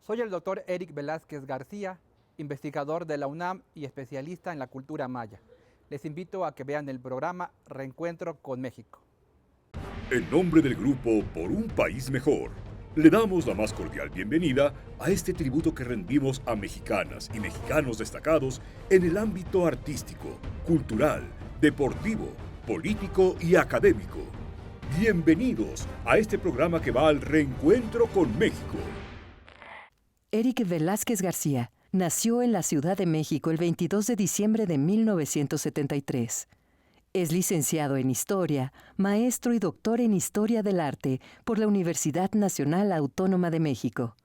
Soy el doctor Eric Velázquez García, investigador de la UNAM y especialista en la cultura maya. Les invito a que vean el programa Reencuentro con México. En nombre del grupo Por un País Mejor, le damos la más cordial bienvenida a este tributo que rendimos a mexicanas y mexicanos destacados en el ámbito artístico, cultural, deportivo, político y académico. Bienvenidos a este programa que va al reencuentro con México. Eric Velázquez García nació en la Ciudad de México el 22 de diciembre de 1973. Es licenciado en Historia, maestro y doctor en Historia del Arte por la Universidad Nacional Autónoma de México.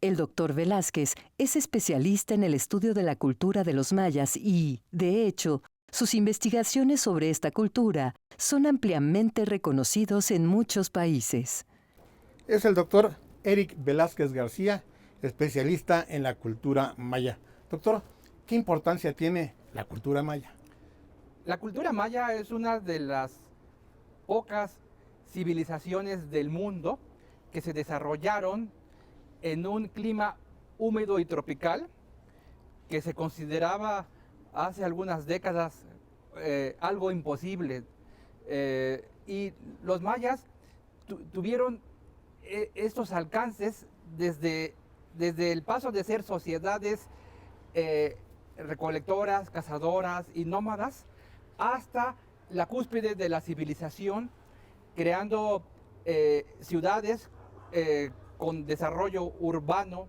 El doctor Velázquez es especialista en el estudio de la cultura de los mayas y, de hecho, sus investigaciones sobre esta cultura son ampliamente reconocidos en muchos países. Es el doctor Eric Velázquez García, especialista en la cultura maya. Doctor, ¿qué importancia tiene la cultura maya? La cultura maya es una de las pocas civilizaciones del mundo que se desarrollaron en un clima húmedo y tropical que se consideraba hace algunas décadas algo imposible. Y los mayas tuvieron estos alcances desde el paso de ser sociedades recolectoras, cazadoras y nómadas, hasta la cúspide de la civilización, creando ciudades con desarrollo urbano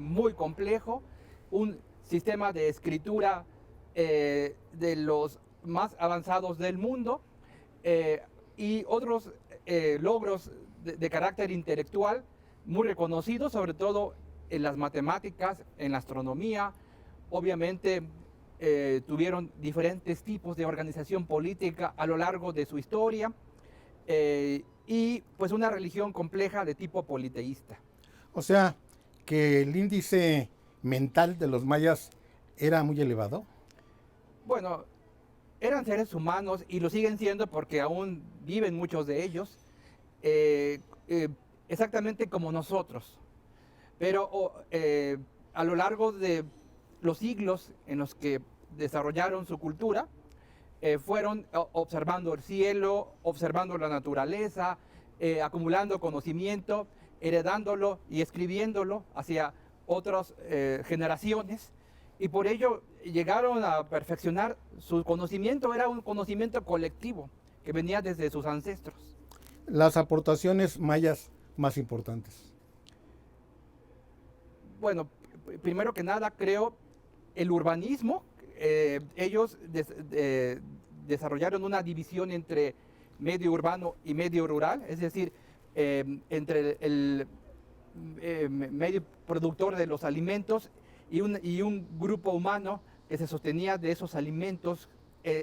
muy complejo, un sistema de escritura de los más avanzados del mundo y otros logros de carácter intelectual muy reconocidos, sobre todo en las matemáticas, en la astronomía. Obviamente tuvieron diferentes tipos de organización política a lo largo de su historia y pues una religión compleja de tipo politeísta. O sea, que el índice mental de los mayas era muy elevado. Bueno, eran seres humanos y lo siguen siendo porque aún viven muchos de ellos, exactamente como nosotros. Pero a lo largo de los siglos en los que desarrollaron su cultura, fueron observando el cielo, observando la naturaleza, acumulando conocimiento, heredándolo y escribiéndolo hacia otras generaciones, y por ello llegaron a perfeccionar su conocimiento. Era un conocimiento colectivo que venía desde sus ancestros. Las aportaciones mayas más importantes. Bueno, primero que nada creo el urbanismo. Ellos desarrollaron una división entre medio urbano y medio rural, es decir, entre el medio productor de los alimentos y un grupo humano que se sostenía de esos alimentos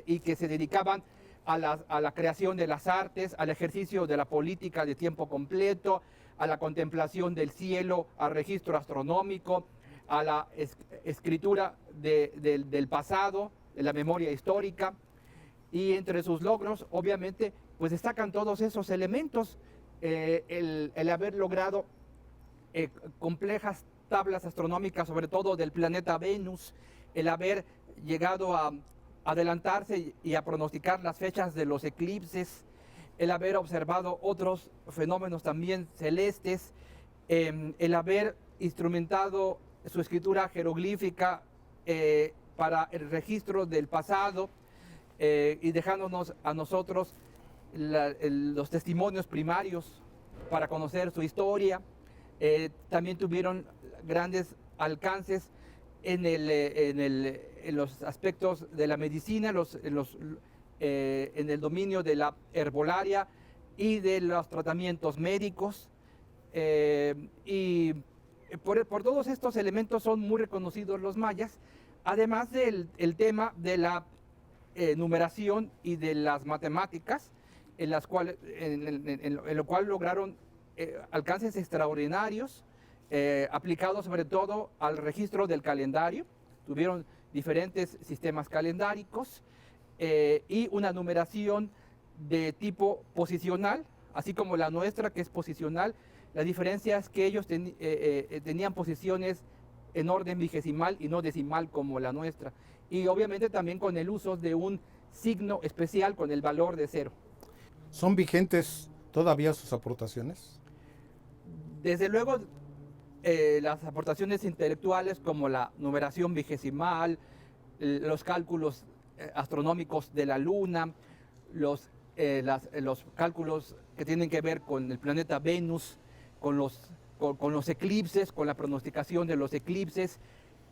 y que se dedicaban a la creación de las artes, al ejercicio de la política de tiempo completo, a la contemplación del cielo, al registro astronómico, a la escritura del pasado, de la memoria histórica. Y entre sus logros, obviamente, pues destacan todos esos elementos, el haber logrado complejas tablas astronómicas, sobre todo del planeta Venus, el haber llegado a adelantarse y a pronosticar las fechas de los eclipses, el haber observado otros fenómenos también celestes, el haber instrumentado su escritura jeroglífica para el registro del pasado y dejándonos a nosotros los testimonios primarios para conocer su historia. También tuvieron grandes alcances en los aspectos de la medicina, en el dominio de la herbolaria y de los tratamientos médicos. Y por todos estos elementos son muy reconocidos los mayas, además del tema de la numeración y de las matemáticas, en lo cual lograron alcances extraordinarios, aplicados sobre todo al registro del calendario. Tuvieron diferentes sistemas calendáricos y una numeración de tipo posicional, así como la nuestra, que es posicional, La diferencia es que ellos tenían posiciones en orden vigesimal y no decimal como la nuestra. Y obviamente también con el uso de un signo especial con el valor de 0. ¿Son vigentes todavía sus aportaciones? Desde luego, las aportaciones intelectuales como la numeración vigesimal, los cálculos astronómicos de la Luna, los cálculos que tienen que ver con el planeta Venus, con los eclipses, con la pronosticación de los eclipses,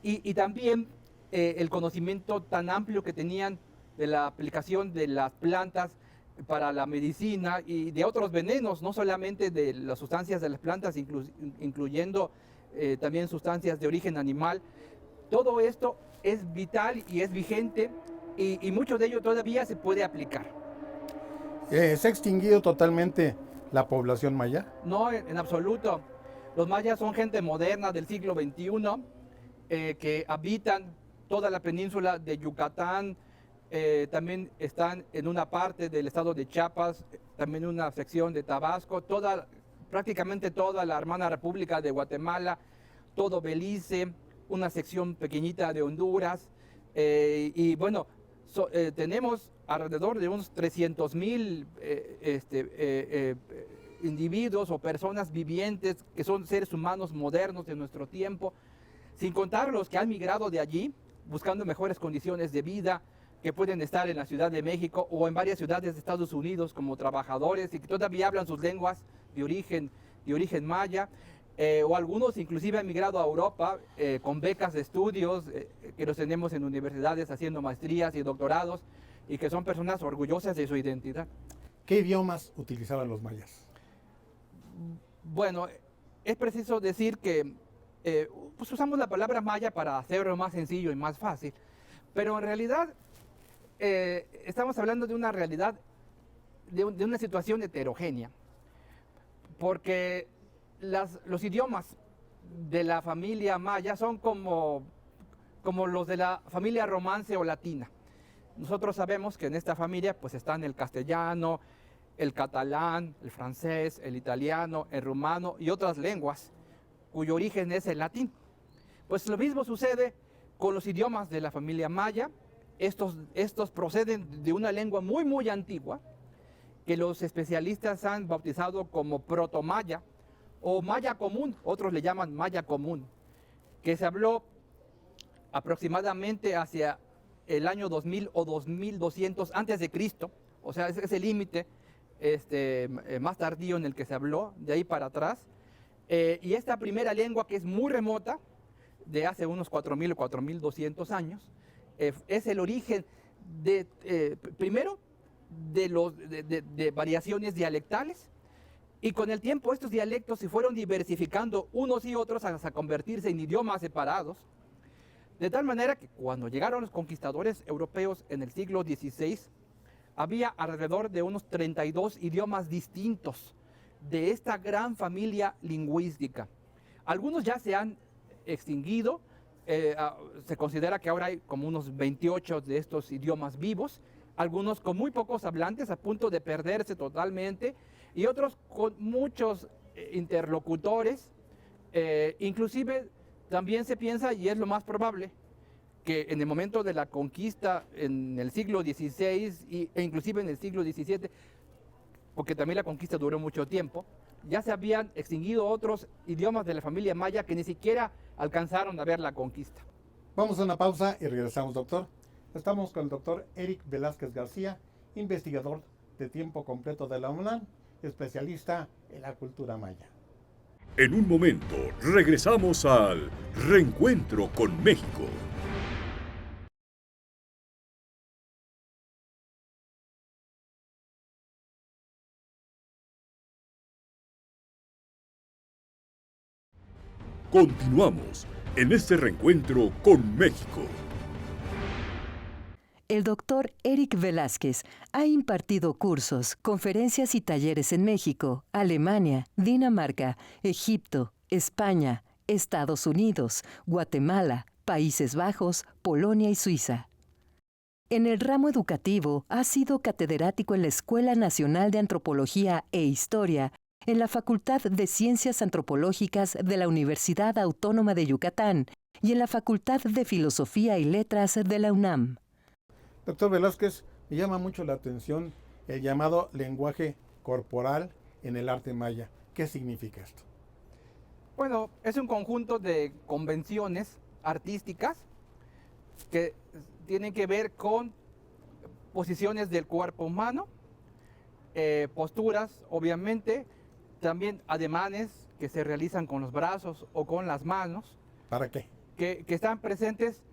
y también el conocimiento tan amplio que tenían de la aplicación de las plantas para la medicina y de otros venenos, no solamente de las sustancias de las plantas, incluyendo también sustancias de origen animal. Todo esto es vital y es vigente, y mucho de ello todavía se puede aplicar. ¿Se ha extinguido totalmente la población maya? No, en absoluto. Los mayas son gente moderna del siglo XXI, que habitan toda la península de Yucatán, también están en una parte del estado de Chiapas, también una sección de Tabasco, prácticamente toda la hermana República de Guatemala, todo Belice, una sección pequeñita de Honduras, y bueno, tenemos alrededor de unos 300,000 individuos o personas vivientes que son seres humanos modernos de nuestro tiempo, sin contar los que han migrado de allí buscando mejores condiciones de vida, que pueden estar en la Ciudad de México o en varias ciudades de Estados Unidos como trabajadores y que todavía hablan sus lenguas de origen maya, o algunos inclusive han migrado a Europa con becas de estudios, que los tenemos en universidades haciendo maestrías y doctorados, y que son personas orgullosas de su identidad. ¿Qué idiomas utilizaban los mayas? Bueno, es preciso decir que pues usamos la palabra maya para hacerlo más sencillo y más fácil, pero en realidad estamos hablando de una realidad, de una situación heterogénea, porque los idiomas de la familia maya son como los de la familia romance o latina. Nosotros sabemos que en esta familia pues están el castellano, el catalán, el francés, el italiano, el rumano y otras lenguas cuyo origen es el latín. Pues lo mismo sucede con los idiomas de la familia maya. Estos proceden de una lengua muy, muy antigua, que los especialistas han bautizado como protomaya o maya común, otros le llaman maya común, que se habló aproximadamente hacia el año 2000 o 2200 antes de Cristo, o sea, es el límite más tardío en el que se habló, de ahí para atrás. Y esta primera lengua, que es muy remota, de hace unos 4000 o 4200 años, es el origen primero de variaciones dialectales, y con el tiempo estos dialectos se fueron diversificando unos y otros hasta convertirse en idiomas separados, de tal manera que cuando llegaron los conquistadores europeos en el siglo XVI, había alrededor de unos 32 idiomas distintos de esta gran familia lingüística. Algunos ya se han extinguido, se considera que ahora hay como unos 28 de estos idiomas vivos, algunos con muy pocos hablantes a punto de perderse totalmente, y otros con muchos interlocutores. Inclusive también se piensa, y es lo más probable, que en el momento de la conquista en el siglo XVI e inclusive en el siglo XVII, porque también la conquista duró mucho tiempo, ya se habían extinguido otros idiomas de la familia maya que ni siquiera alcanzaron a ver la conquista. Vamos a una pausa y regresamos, doctor. Estamos con el doctor Eric Velázquez García, investigador de tiempo completo de la UNAM, especialista en la cultura maya. En un momento regresamos al Reencuentro con México. Continuamos en este reencuentro con México. El doctor Eric Velázquez ha impartido cursos, conferencias y talleres en México, Alemania, Dinamarca, Egipto, España, Estados Unidos, Guatemala, Países Bajos, Polonia y Suiza. En el ramo educativo ha sido catedrático en la Escuela Nacional de Antropología e Historia en la Facultad de Ciencias Antropológicas de la Universidad Autónoma de Yucatán y en la Facultad de Filosofía y Letras de la UNAM. Doctor Velázquez, me llama mucho la atención el llamado lenguaje corporal en el arte maya. ¿Qué significa esto? Bueno, es un conjunto de convenciones artísticas que tienen que ver con posiciones del cuerpo humano, posturas, obviamente, también ademanes que se realizan con los brazos o con las manos. ¿Para qué? Que están presentes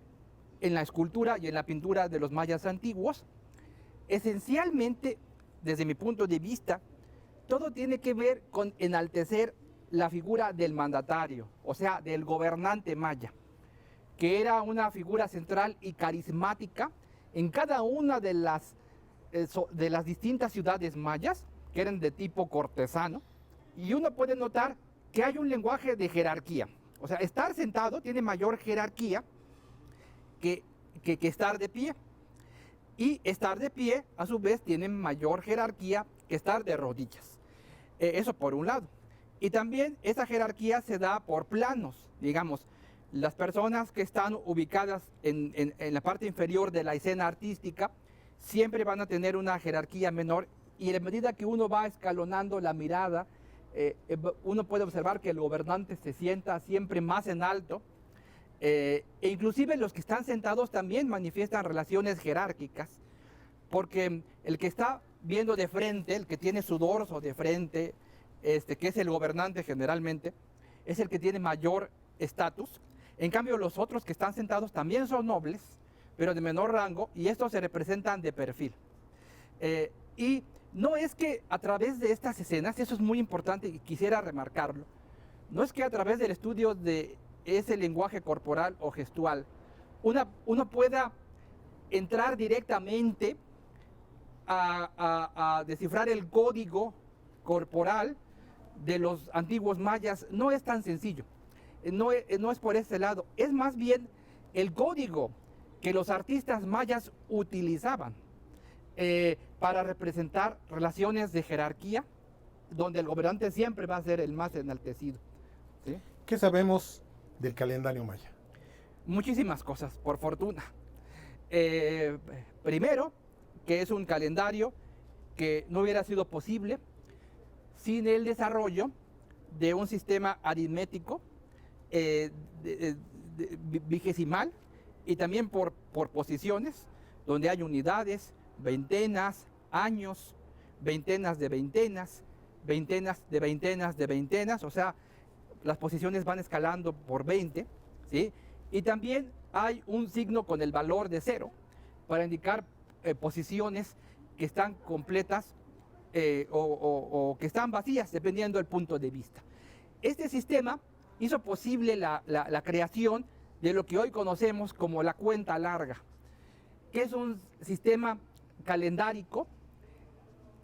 en la escultura y en la pintura de los mayas antiguos. Esencialmente, desde mi punto de vista, todo tiene que ver con enaltecer la figura del mandatario, o sea, del gobernante maya, que era una figura central y carismática en cada una de las distintas ciudades mayas, que eran de tipo cortesano, y uno puede notar que hay un lenguaje de jerarquía. O sea, estar sentado tiene mayor jerarquía que estar de pie. Y estar de pie, a su vez, tiene mayor jerarquía que estar de rodillas. Eso por un lado. Y también esa jerarquía se da por planos. Digamos, las personas que están ubicadas en la parte inferior de la escena artística siempre van a tener una jerarquía menor, y a medida que uno va escalonando la mirada, uno puede observar que el gobernante se sienta siempre más en alto, e inclusive los que están sentados también manifiestan relaciones jerárquicas, porque el que está viendo de frente, el que tiene su dorso de frente, que es el gobernante generalmente, es el que tiene mayor estatus. En cambio, los otros que están sentados también son nobles, pero de menor rango, y estos se representan de perfil. Y no es que a través de estas escenas, eso es muy importante y quisiera remarcarlo, no es que a través del estudio de ese lenguaje corporal o gestual uno pueda entrar directamente a descifrar el código corporal de los antiguos mayas. No es tan sencillo, no es por ese lado, es más bien el código que los artistas mayas utilizaban para representar relaciones de jerarquía, donde el gobernante siempre va a ser el más enaltecido, ¿sí? ¿Qué sabemos del calendario maya? Muchísimas cosas, por fortuna. Primero, que es un calendario que no hubiera sido posible sin el desarrollo de un sistema aritmético vigesimal, y también por posiciones, donde hay unidades, veintenas, años, veintenas de veintenas, veintenas de veintenas de veintenas, o sea, las posiciones van escalando por 20, ¿sí? Y también hay un signo con el valor de 0 para indicar posiciones que están completas o que están vacías, dependiendo del punto de vista. Este sistema hizo posible la creación de lo que hoy conocemos como la cuenta larga, que es un sistema calendárico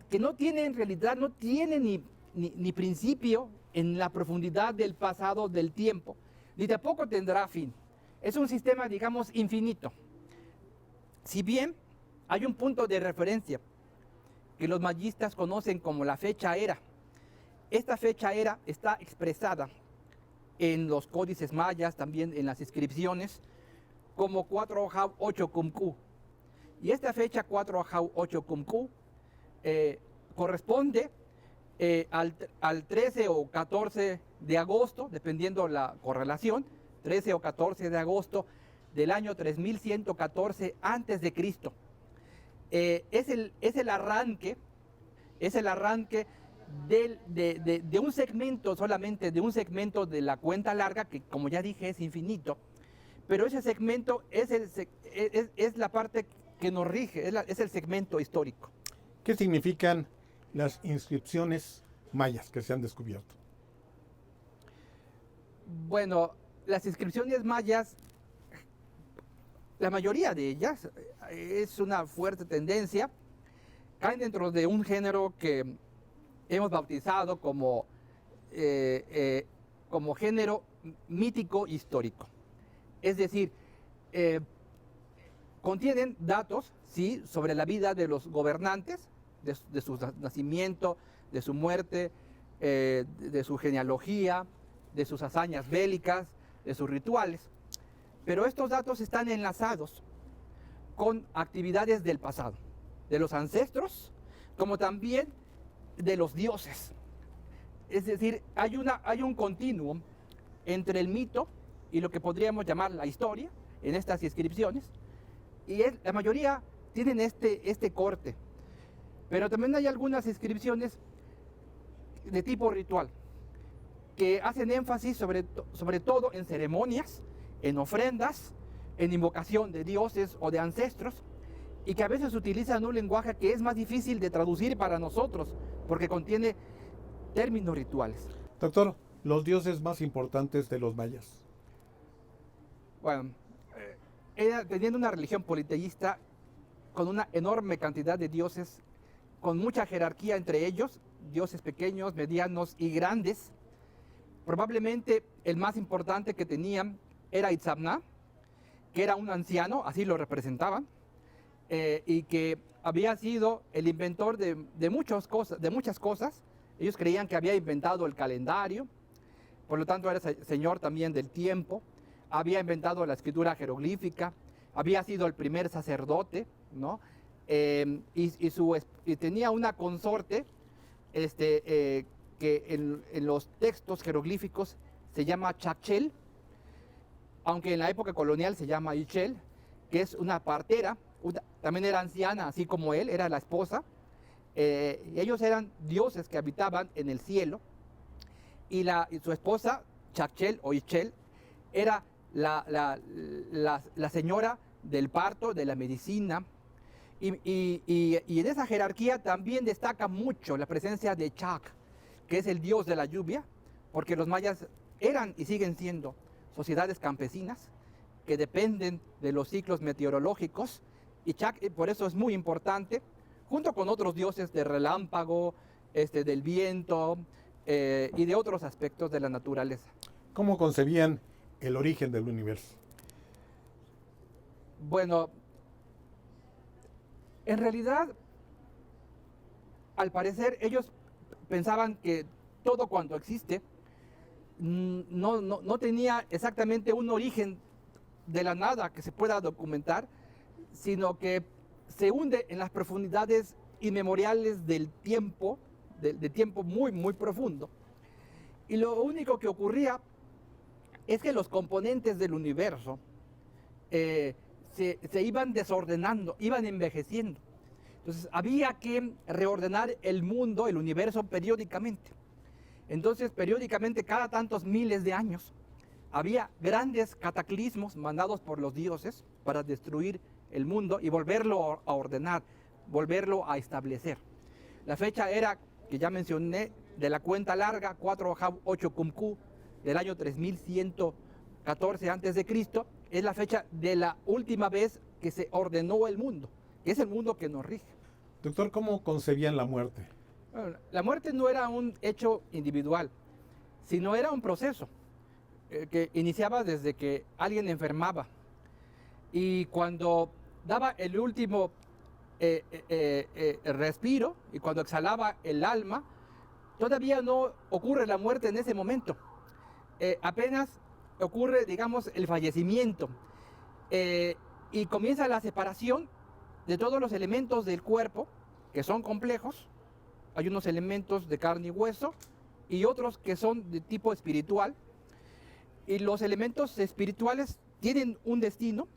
que no tiene, en realidad, no tiene ni principio en la profundidad del pasado del tiempo, ni tampoco tendrá fin. Es un sistema, digamos, infinito. Si bien hay un punto de referencia que los mayistas conocen como la fecha era, esta fecha era está expresada en los códices mayas, también en las inscripciones, como 4 Jau 8 Cumcu. Y esta fecha 4 Jau 8 Cumcu corresponde al 13 o 14 de agosto, dependiendo la correlación, 13 o 14 de agosto del año 3114 antes de Cristo. Es el arranque de un segmento, solamente de un segmento de la cuenta larga, que, como ya dije, es infinito, pero ese segmento es la parte que nos rige, es el segmento histórico. ¿Qué significan las inscripciones mayas que se han descubierto? Bueno, las inscripciones mayas, la mayoría de ellas, es una fuerte tendencia, caen dentro de un género que hemos bautizado como género mítico histórico. Es decir, contienen datos, sí, sobre la vida de los gobernantes, de su nacimiento, de su muerte, de su genealogía, de sus hazañas bélicas, de sus rituales. Pero estos datos están enlazados con actividades del pasado, de los ancestros, como también de los dioses. Es decir, hay un continuum entre el mito y lo que podríamos llamar la historia en estas inscripciones, y la mayoría tienen este corte. Pero también hay algunas inscripciones de tipo ritual, que hacen énfasis sobre todo en ceremonias, en ofrendas, en invocación de dioses o de ancestros, y que a veces utilizan un lenguaje que es más difícil de traducir para nosotros, porque contiene términos rituales. Doctor, los dioses más importantes de los mayas. Bueno, teniendo una religión politeísta con una enorme cantidad de dioses, con mucha jerarquía entre ellos, dioses pequeños, medianos y grandes, probablemente el más importante que tenían era Itzamna, que era un anciano, así lo representaban, y que había sido el inventor de muchas cosas. Ellos creían que había inventado el calendario, por lo tanto era señor también del tiempo, había inventado la escritura jeroglífica, había sido el primer sacerdote, ¿no? Y tenía una consorte que en los textos jeroglíficos se llama Chachel, aunque en la época colonial se llama Ichel, que es una partera, también era anciana, así como él, era la esposa. Ellos eran dioses que habitaban en el cielo, y su esposa, Chachel o Ichel, era la señora del parto, de la medicina, y en esa jerarquía también destaca mucho la presencia de Chak, que es el dios de la lluvia, porque los mayas eran y siguen siendo sociedades campesinas que dependen de los ciclos meteorológicos, y Chak por eso es muy importante, junto con otros dioses de relámpago, del viento y de otros aspectos de la naturaleza. ¿Cómo concebían el origen del universo? Bueno, en realidad, al parecer, ellos pensaban que todo cuanto existe no tenía exactamente un origen de la nada que se pueda documentar, sino que se hunde en las profundidades inmemoriales del tiempo, de tiempo muy, muy profundo. Y lo único que ocurría es que los componentes del universo se iban desordenando, iban envejeciendo. Entonces había que reordenar el mundo, el universo periódicamente. Entonces periódicamente, cada tantos miles de años, había grandes cataclismos mandados por los dioses para destruir el mundo y volverlo a ordenar, volverlo a establecer. La fecha era, que ya mencioné, de la cuenta larga, 4 Jab 8 Kumku, del año 3114 a.C., es la fecha de la última vez que se ordenó el mundo, que es el mundo que nos rige. Doctor, ¿cómo concebían la muerte? Bueno, la muerte no era un hecho individual, sino era un proceso que iniciaba desde que alguien enfermaba, y cuando daba el último respiro y cuando exhalaba el alma, todavía no ocurre la muerte en ese momento. Apenas ocurre, digamos, el fallecimiento, y comienza la separación de todos los elementos del cuerpo, que son complejos. Hay unos elementos de carne y hueso y otros que son de tipo espiritual, y los elementos espirituales tienen un destino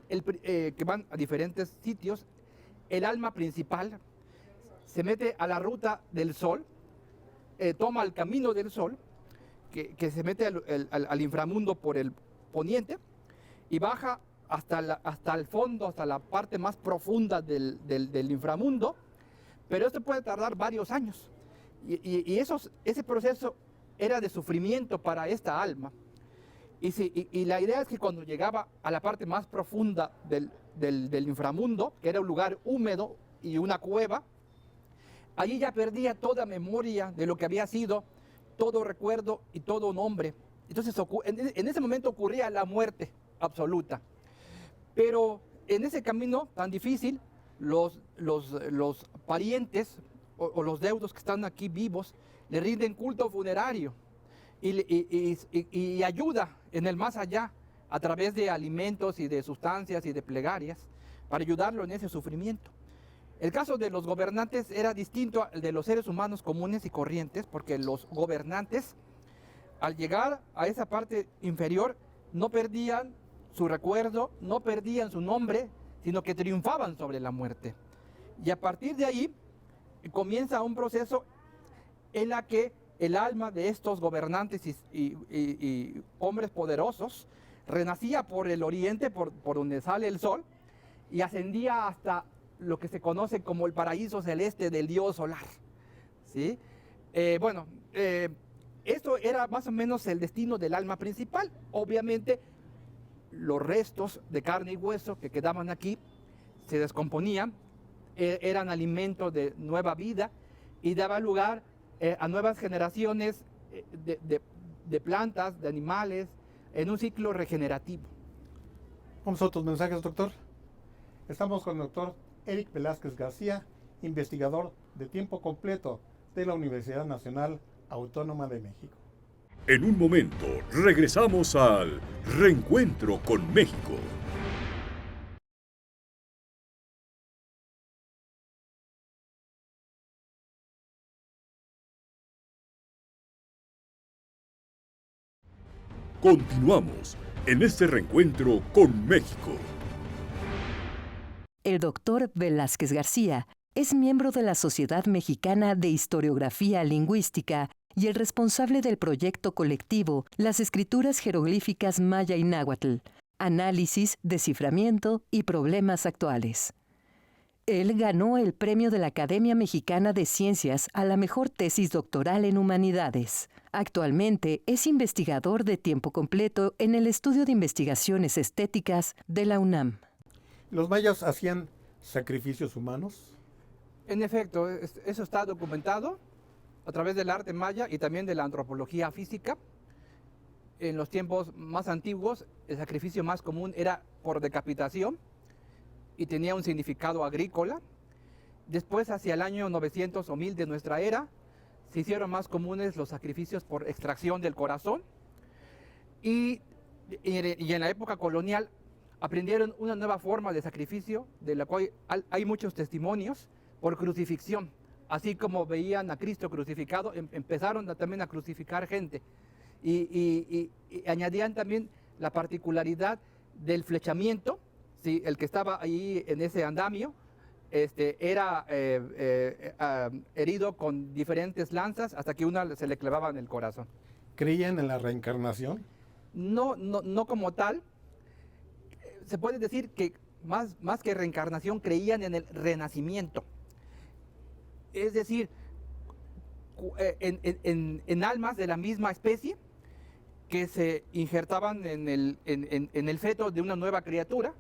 que van a diferentes sitios. El alma principal se mete a la ruta del sol, toma el camino del sol, que se mete al inframundo por el poniente y baja hasta el fondo, hasta la parte más profunda del inframundo, pero esto puede tardar varios años, y ese proceso era de sufrimiento para esta alma. Y la idea es que cuando llegaba a la parte más profunda del inframundo, que era un lugar húmedo y una cueva, allí ya perdía toda memoria de lo que había sido, todo recuerdo y todo nombre. Entonces en ese momento ocurría la muerte absoluta. Pero en ese camino tan difícil, los parientes o los deudos que están aquí vivos le rinden culto funerario y ayuda en el más allá a través de alimentos y de sustancias y de plegarias para ayudarlo en ese sufrimiento. El caso de los gobernantes era distinto al de los seres humanos comunes y corrientes, porque los gobernantes, al llegar a esa parte inferior, no perdían su recuerdo, no perdían su nombre, sino que triunfaban sobre la muerte. Y a partir de ahí comienza un proceso en la que el alma de estos gobernantes y hombres poderosos renacía por el oriente, por donde sale el sol, y ascendía hasta lo que se conoce como el paraíso celeste del dios solar. ¿Sí? Esto era más o menos el destino del alma principal. Obviamente, los restos de carne y hueso que quedaban aquí se descomponían, eran alimento de nueva vida y daba lugar a nuevas generaciones de plantas, de animales, en un ciclo regenerativo. Vamos a otros mensajes, doctor. Estamos con el doctor Eric Velázquez García, investigador de tiempo completo de la Universidad Nacional Autónoma de México. En un momento regresamos al Reencuentro con México. Continuamos en este reencuentro con México. El doctor Velázquez García es miembro de la Sociedad Mexicana de Historiografía Lingüística y el responsable del proyecto colectivo Las Escrituras Jeroglíficas Maya y Náhuatl, Análisis, Desciframiento y Problemas Actuales. Él ganó el premio de la Academia Mexicana de Ciencias a la mejor tesis doctoral en Humanidades. Actualmente es investigador de tiempo completo en el Estudio de Investigaciones Estéticas de la UNAM. ¿Los mayas hacían sacrificios humanos? En efecto, eso está documentado a través del arte maya y también de la antropología física. En los tiempos más antiguos, el sacrificio más común era por decapitación y tenía un significado agrícola. Después, hacia el año 900 o 1000 de nuestra era, se hicieron más comunes los sacrificios por extracción del corazón. Y en la época colonial aprendieron una nueva forma de sacrificio, de la cual hay muchos testimonios, por crucifixión. Así como veían a Cristo crucificado, empezaron también a crucificar gente. Y añadían también la particularidad del flechamiento. Sí, el que estaba ahí en ese andamio era herido con diferentes lanzas hasta que una se le clavaba en el corazón. ¿Creían en la reencarnación? No como tal. Se puede decir que más que reencarnación creían en el renacimiento. Es decir, en almas de la misma especie que se injertaban en el feto de una nueva criatura,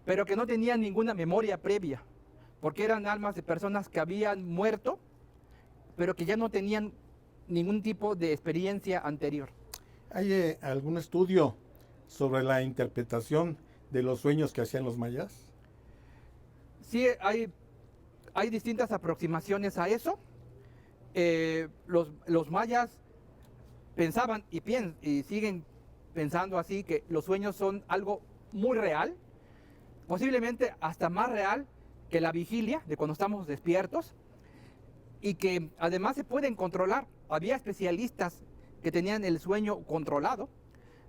pero que no tenían ninguna memoria previa, porque eran almas de personas que habían muerto, pero que ya no tenían ningún tipo de experiencia anterior. ¿Hay algún estudio sobre la interpretación de los sueños que hacían los mayas? Sí, hay distintas aproximaciones a eso. Los mayas pensaban y siguen pensando así, que los sueños son algo muy real, posiblemente hasta más real que la vigilia de cuando estamos despiertos, y que además se pueden controlar. Había especialistas que tenían el sueño controlado,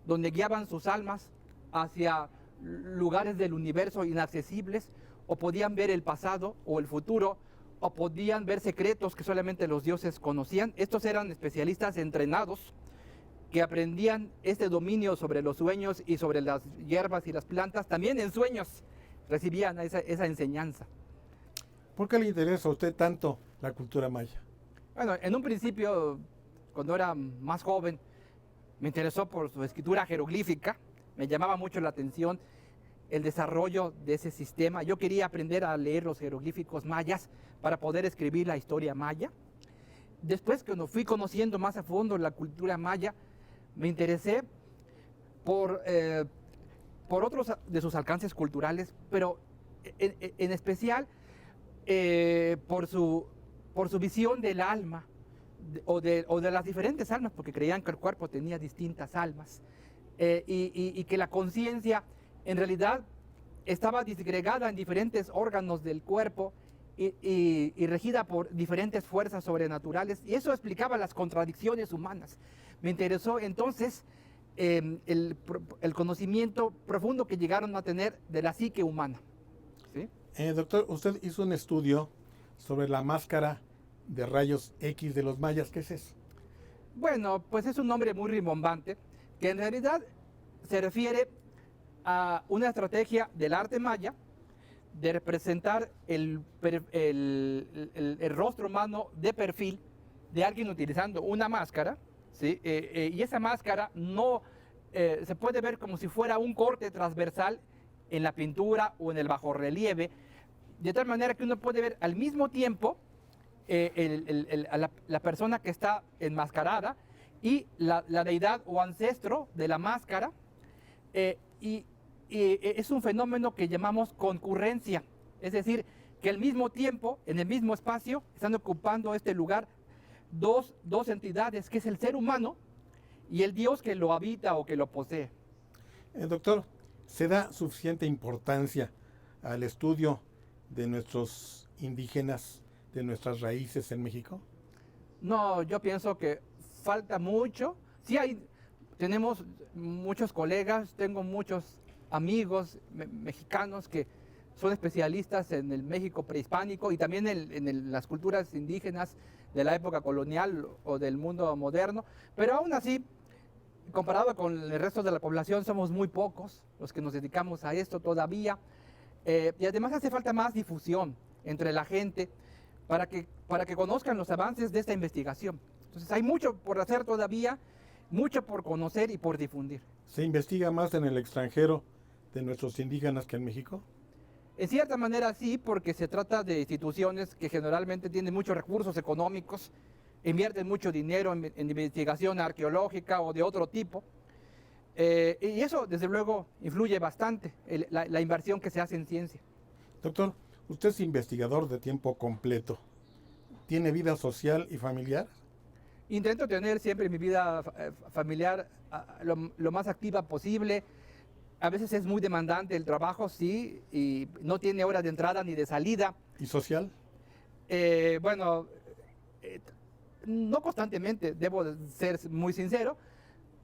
donde guiaban sus almas hacia lugares del universo inaccesibles, o podían ver el pasado o el futuro, o podían ver secretos que solamente los dioses conocían. Estos eran especialistas entrenados que aprendían este dominio sobre los sueños y sobre las hierbas y las plantas. También en sueños recibían esa enseñanza. ¿Por qué le interesa a usted tanto la cultura maya? Bueno, en un principio, cuando era más joven, me interesó por su escritura jeroglífica. Me llamaba mucho la atención el desarrollo de ese sistema. Yo quería aprender a leer los jeroglíficos mayas para poder escribir la historia maya. Después, cuando fui conociendo más a fondo la cultura maya, me interesé por otros de sus alcances culturales, pero en especial por su visión del alma, o de las diferentes almas, porque creían que el cuerpo tenía distintas almas, y que la conciencia en realidad estaba disgregada en diferentes órganos del cuerpo y regida por diferentes fuerzas sobrenaturales, y eso explicaba las contradicciones humanas. Me interesó entonces el conocimiento profundo que llegaron a tener de la psique humana. ¿Sí? Doctor, usted hizo un estudio sobre la máscara de rayos X de los mayas. ¿Qué es eso? Bueno, pues es un nombre muy rimbombante, que en realidad se refiere a una estrategia del arte maya de representar el rostro humano de perfil de alguien utilizando una máscara, ¿sí? Y esa máscara no se puede ver como si fuera un corte transversal en la pintura o en el bajorrelieve, de tal manera que uno puede ver al mismo tiempo a la persona que está enmascarada y la deidad o ancestro de la máscara, y es un fenómeno que llamamos concurrencia, es decir, que al mismo tiempo, en el mismo espacio, están ocupando este lugar dos entidades, que es el ser humano y el Dios que lo habita o que lo posee. Doctor, ¿se da suficiente importancia al estudio de nuestros indígenas, de nuestras raíces en México? No, yo pienso que falta mucho. Sí tenemos muchos colegas, tengo muchos amigos mexicanos que son especialistas en el México prehispánico y también en las culturas indígenas de la época colonial o del mundo moderno, pero aún así, comparado con el resto de la población, somos muy pocos los que nos dedicamos a esto todavía, y además hace falta más difusión entre la gente para que conozcan los avances de esta investigación. Entonces hay mucho por hacer todavía, mucho por conocer y por difundir. ¿Se investiga más en el extranjero de nuestros indígenas que en México? En cierta manera sí, porque se trata de instituciones que generalmente tienen muchos recursos económicos, invierten mucho dinero en investigación arqueológica o de otro tipo, y eso desde luego influye bastante la inversión que se hace en ciencia. Doctor, usted es investigador de tiempo completo. ¿Tiene vida social y familiar? Intento tener siempre mi vida familiar lo más activa posible. A veces es muy demandante el trabajo, sí, y no tiene hora de entrada ni de salida. ¿Y social? Bueno, no constantemente, debo ser muy sincero,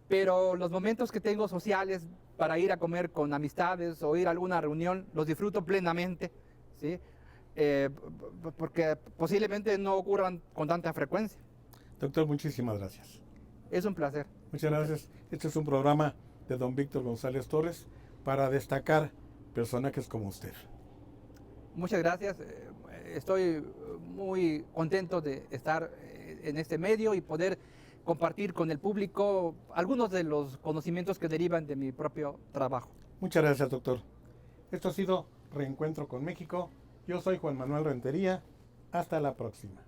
pero los momentos que tengo sociales para ir a comer con amistades o ir a alguna reunión, los disfruto plenamente, ¿sí? Porque posiblemente no ocurran con tanta frecuencia. Doctor, muchísimas gracias. Es un placer. Muchas gracias. Este es un programa de don Víctor González Torres para destacar personajes como usted. Muchas gracias. Estoy muy contento de estar en este medio y poder compartir con el público algunos de los conocimientos que derivan de mi propio trabajo. Muchas gracias, doctor. Esto ha sido Reencuentro con México. Yo soy Juan Manuel Rentería. Hasta la próxima.